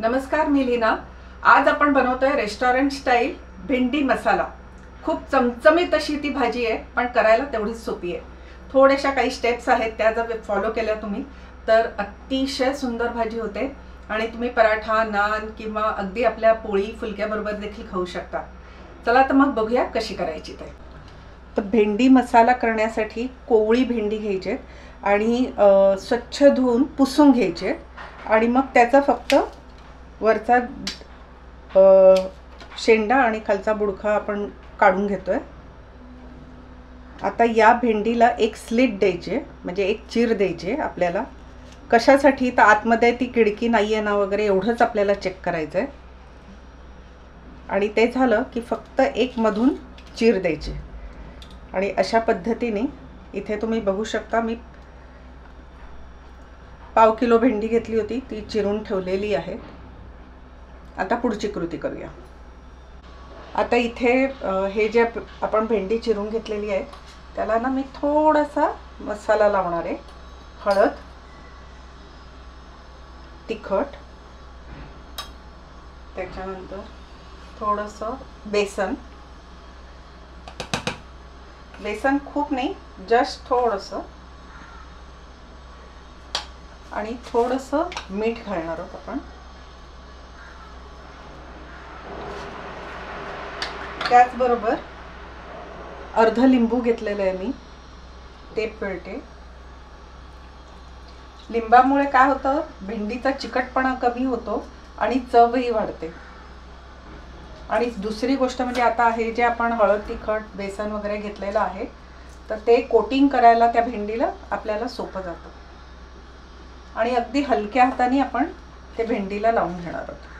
नमस्कार, मी लीना। आज आपण बनवतोय रेस्टॉरंट स्टाईल भेंडी मसाला। खूप चमचमीत अशी ती भाजी आहे, पण करायला तेवढीच सोपी आहे। थोड्याशा काही स्टेप्स आहेत, त्या जर फॉलो केल्या तुम्ही तर अतिशय सुंदर भाजी होते आणि तुम्ही पराठा, नान किंवा अगदी आपल्या पोळी फुलक्याबरोबर देखील खाऊ शकता। चला तर मग बघूया कशी करायची ते। तर भेंडी मसाला करण्यासाठी कोवळी भेंडी घ्यायची आणि स्वच्छ धुवून पुसून घ्यायचे आणि मग त्याचा फक्त वरचा शेंडा आणि खालचा बुडखा आपण काढून घेतोय। आता या भेंडीला एक स्लिट द्यायचे, म्हणजे एक चीर द्यायचे आपल्याला। कशासाठी तर आतमध्ये ती किडकी नाहीये ना वगैरे एवढंच आपल्याला चेक करायचं आहे। आणि ते झालं की फक्त एक मधून चीर द्यायचे आणि अशा पद्धतीने इथे तुम्ही बघू शकता मी पाव किलो भेंडी घेतली होती, ती चिरून ठेवलेली आहे। आता पुढची कृती करूया। आता इथे हे जे आपण भेंडी चिरून घेतलेली आहे त्याला ना मी थोडासा मसाला लावणार आहे। हळद, तिखट, त्याच्यानंतर थोडंसं बेसन। बेसन खूप नाही, जस्ट थोडंसं, आणि थोडंसं मीठ घालणार आहोत आपण। त्याचबरोबर अर्ध लिंबू घेतलेलं आहे मी, ते पिळते। लिंबामुळे काय होतं, भेंडीचा चिकटपणा कमी होतो आणि चवही वाढते। आणि दुसरी गोष्ट म्हणजे आता हे जे आपण हळद, तिखट, बेसन वगैरे घेतलेलं आहे तर ते कोटिंग करायला त्या भेंडीला आपल्याला सोपं जातं आणि अगदी हलक्या हाताने आपण ते भेंडीला लावून घेणार आहोत।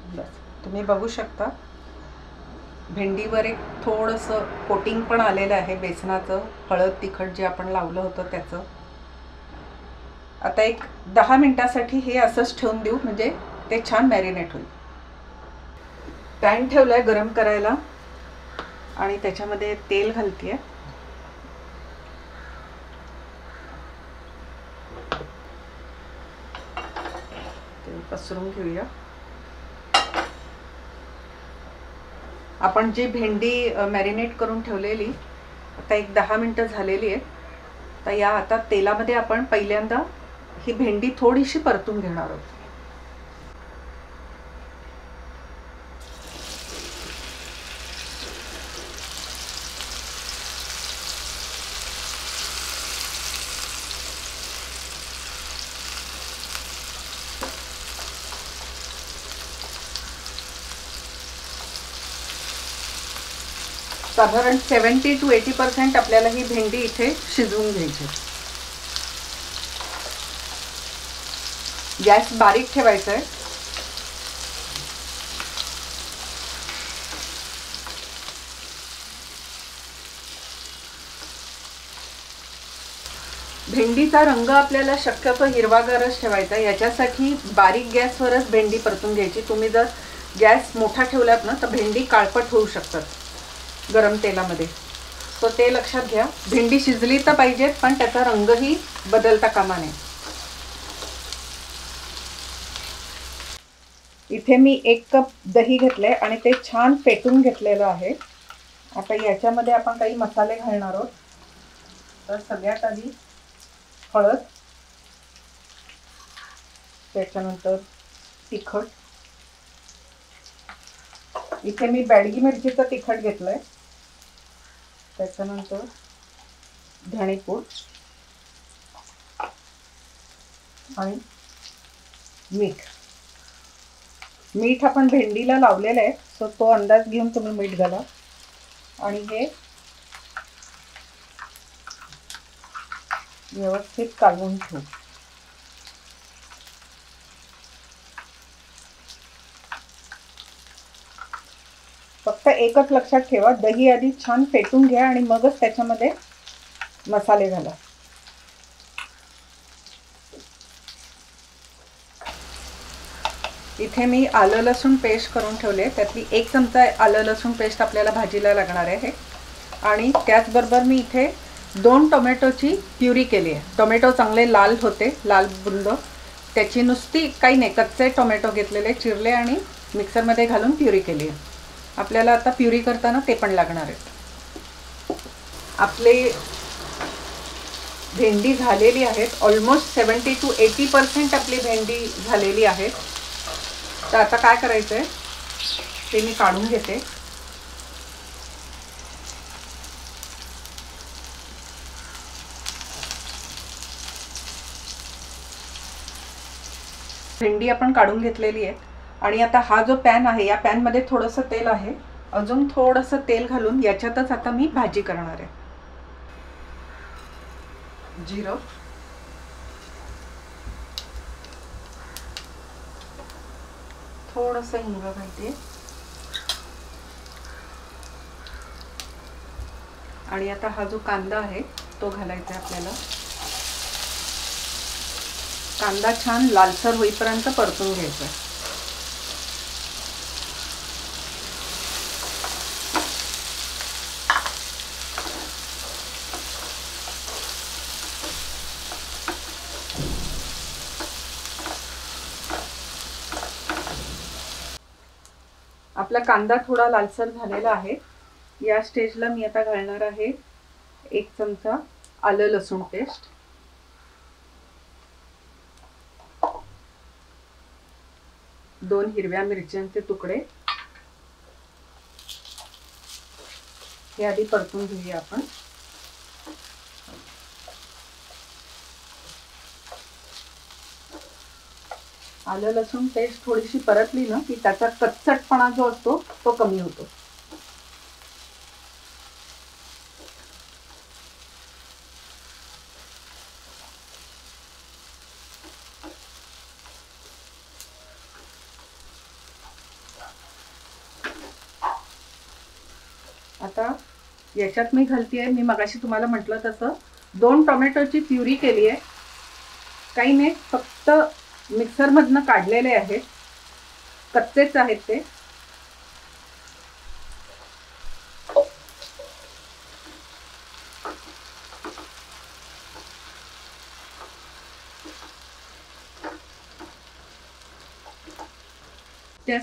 बस, तुम्ही बघू शकता भेंडीवर एक थोडंसं कोटिंग पण आलेलं आहे बेसनाचं, हळद तिखट जे आपण लावलं होतं त्याचं। आता एक 10 मिनिटासाठी हे असंच ठेवून देऊ, म्हणजे ते छान मॅरिनेट होईल। पॅन ठेवलाय गरम करायला आणि त्याच्यामध्ये तेल घालतेय। तेल पसरून घेऊया। आपण जी भेंडी मॅरिनेट करून ठेवलेली आता एक 10 मिनिटं झालेली आहे। तर या आता तेलामध्ये आपण पहिल्यांदा ही भेंडी थोडीशी परतून घेणार आहोत। साधारण 70 to 80% आपल्याला ही भेंडी इथे शिजवून घ्यायची। गॅस बारीक ठेवायचा आहे। भेंडीचा रंग आपल्याला शक्यतो हिरवागारच ठेवायचा, याच्यासाठी बारीक गॅसवरच भेंडी परतून घ्यायची। तुम्ही जर गॅस मोठा ठेवलात ना तर भेंडी काळपट होऊ शकतात गरम तेलामध्ये, तो ते लक्षात घ्या। भेंडी शिजली तर पाहिजे, पण त्याचा रंगही बदलता कामा नये। इथे मी 1 कप दही घेतले आणि ते छान फेटून घेतलेलं आहे। आता याच्यामध्ये आपण काही मसाले घालणार आहोत। तर सगळ्यात आधी हळद, त्याच्यानंतर तिखट, इथे मी बॅडगी मिरचीचं तिखट घेतलंय, त्याच्यानंतर धणेपूड आणि मीठ। मीठ आपण भेंडीला लावलेलं आहे, सो तो अंदाज घेऊन तुम्ही मीठ घाला आणि हे व्यवस्थित कालवून ठेवू। फक्त एकच लक्षात ठेवा, दही आधी छान फेटून घ्या आणि मगच त्याच्यामध्ये मसाले घाला। इथे मी आलं लसूण पेस्ट करून ठेवले, त्यातली 1 चमचा आलं लसूण पेस्ट आपल्याला भाजीला लागणार आहे. आणि त्याचबरोबर मी इथे 2 टोमॅटोची प्युरी केली आहे. टोमॅटो चांगले लाल होते, लाल बुंद. त्याची नुसती काही नाही, कच्चे टोमॅटो घेतलेले, चिरले आणि मिक्सरमध्ये घालून प्युरी केली आहे. आपल्याला आता प्युरी करताना ते पण लागणार आहे. आपले भेंडी झालेली आहेत, ऑलमोस्ट 70 to 80% आपली भेंडी झालेली आहे. तर आता काय करायचं आहे ते मी काढून घेते. भेंडी आपण काढून घेतलेली आहे. आणि आता हा जो पॅन आहे, या पॅनमध्ये थोडंसं तेल आहे. अजून थोडंसं तेल घालून याच्यातच आता मी भाजी करणार आहे. जिरं, थोडंसं हिंग घालते आणि आता हा जो कांदा आहे तो घालायचा आहे आपल्याला. कांदा छान लालसर होईपर्यंत परतून घ्यायचा. आपला कांदा थोडा लालसर झालेला आहे. या स्टेजला मी आता घालणार आहे 1 चमचा आलं लसूण पेस्ट, 2 हिरव्या मिरच्यांचे तुकडे. हे आधी परतून घेऊया आपण. आलं लसूण पेस्ट थोडीशी परतली ना की त्याचा कच्चटपणा जो असतो तो कमी होतो. आता याच्यात मी घालते आहे, मी मगाशी तुम्हाला म्हटलं तसं 2 टोमॅटोची प्युरी केली आहे. काही नाही, फक्त मिक्सरमधनं काढलेले आहेत, कच्चेच आहेत ते. त्या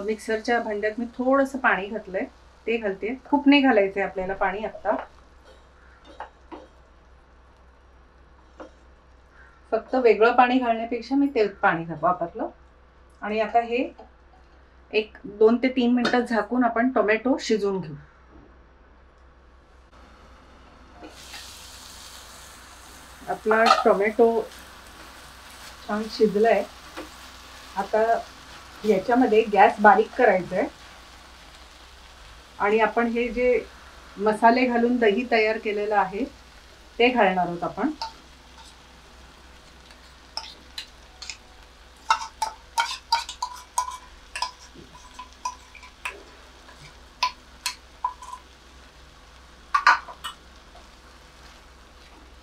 मिक्सरच्या भांड्यात मी थोडंसं पाणी घातलंय, ते घालते. खूप नाही घालायचंय आपल्याला पाणी आत्ता, फक्त वेगळं पाणी घालण्यापेक्षा मी ते पाणी वापरलं. आणि आता हे 2 ते 3 मिनिटं झाकून आपण टोमॅटो शिजवून घेऊ. आपला टोमॅटो छान शिजलाय. आता याच्यामध्ये गॅस बारीक करायचा आहे आणि आपण हे जे मसाले घालून दही तयार केलेलं आहे ते घालणार आहोत आपण.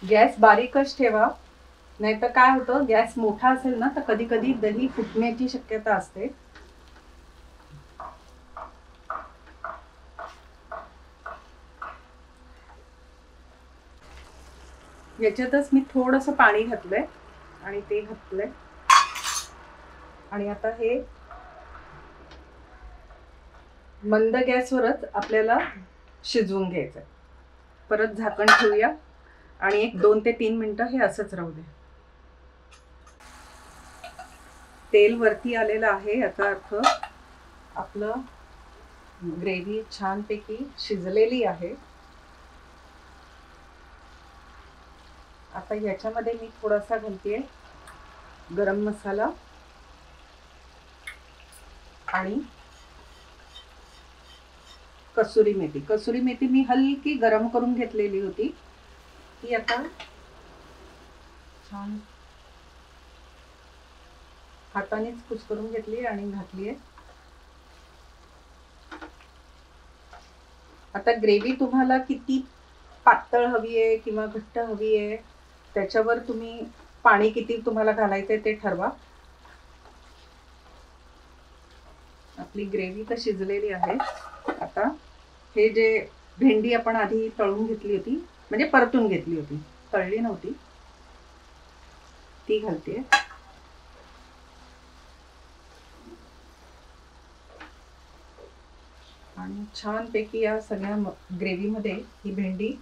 गॅस बारीकच ठेवा, नाहीतर काय होतं, गॅस मोठा असेल ना तर कधी कधी दही फुटण्याची शक्यता असते. याच्यातच मी थोडंसं पाणी घातलंय आणि ते घातलंय. आणि आता हे मंद गॅसवरच आपल्याला शिजवून घ्यायचं. परत झाकण ठेवूया आणि 2 ते 3 मिनिटं हे असंच राहू दे. तेल वरती आलेलं आहे, याचा अर्थ आपलं ग्रेव्ही छानपैकी शिजलेली आहे. आता याच्यामध्ये मी थोडासा घालतेय गरम मसाला आणि कसुरी मेथी. कसुरी मेथी मी हलकी गरम करून घेतलेली होती, ती आता छान हातानेच कुस्करून घेतली आणि घातली आहे. आता ग्रेव्ही तुम्हाला किती पातळ हवी आहे किंवा घट्ट हवी आहे त्याच्यावर तुम्ही पाणी किती तुम्हाला घालायचंय ते ठरवा. आपली ग्रेव्ही तर शिजलेली आहे. आता हे जे भेंडी आपण आधी तळून घेतली होती, म्हणजे परतून घेतली होती, तळली नव्हती, ती घालते. आणि छानपैकी या सगळ्या ग्रेव्हीमध्ये ही भेंडी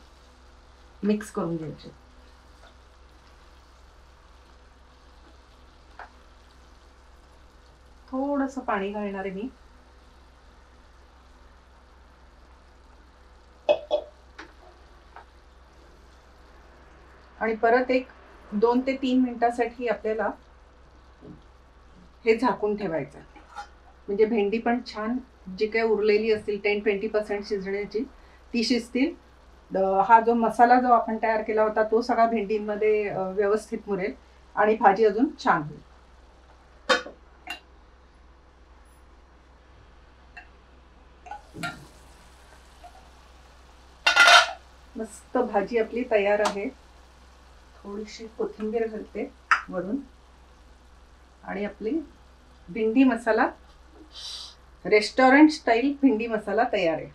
मिक्स करून घ्यायची. थोडंसं पाणी घालणार आहे मी. आणि परत एक 2 ते 3 मिनिटासाठी आपल्याला हे झाकून ठेवायचं. म्हणजे भेंडी पण छान जी काही उरलेली असतील 10-20% शिजण्याची ती शिजतील. हा जो मसाला जो आपण तयार केला होता तो सगळा भेंडींमध्ये व्यवस्थित मुरेल आणि भाजी अजून छान होईल. मस्त भाजी आपली तयार आहे. थोडीशी कोथिंबीर घालते वरून आणि आपली भेंडी मसाला, रेस्टॉरंट स्टाईल भेंडी मसाला तयार आहे.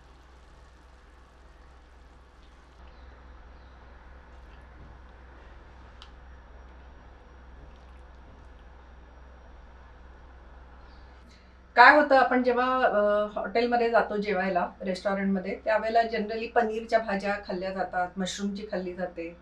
काय होतं, आपण जेव्हा हॉटेलमध्ये जातो जेवायला, रेस्टॉरंटमध्ये, त्यावेळेला जनरली पनीरच्या भाज्या खाल्ल्या जातात, मशरूमची खाल्ली जाते.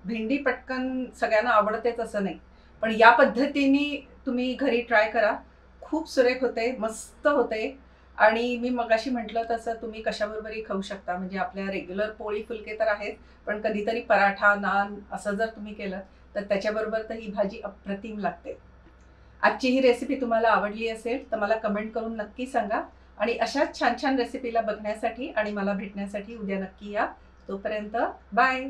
भेंडी पटकन सगळ्यांना आवडतेच असं नाही, पण या पद्धतीने तुम्ही घरी ट्राय करा. खूप सुरेख होते, मस्त होते. आणि मी मगाशी म्हटलं तसं तुम्ही कशाबरोबरही खाऊ शकता. म्हणजे आपल्या रेग्युलर पोळी फुलके तर आहेत, पण कधीतरी पराठा, नान असं जर तुम्ही केलं तर त्याच्याबरोबर तर ही भाजी अप्रतिम लागते. आजची ही रेसिपी तुम्हाला आवडली असेल तर मला कमेंट करून नक्की सांगा. आणि अशाच छान छान रेसिपीला बघण्यासाठी आणि मला भेटण्यासाठी उद्या नक्की या. तोपर्यंत बाय.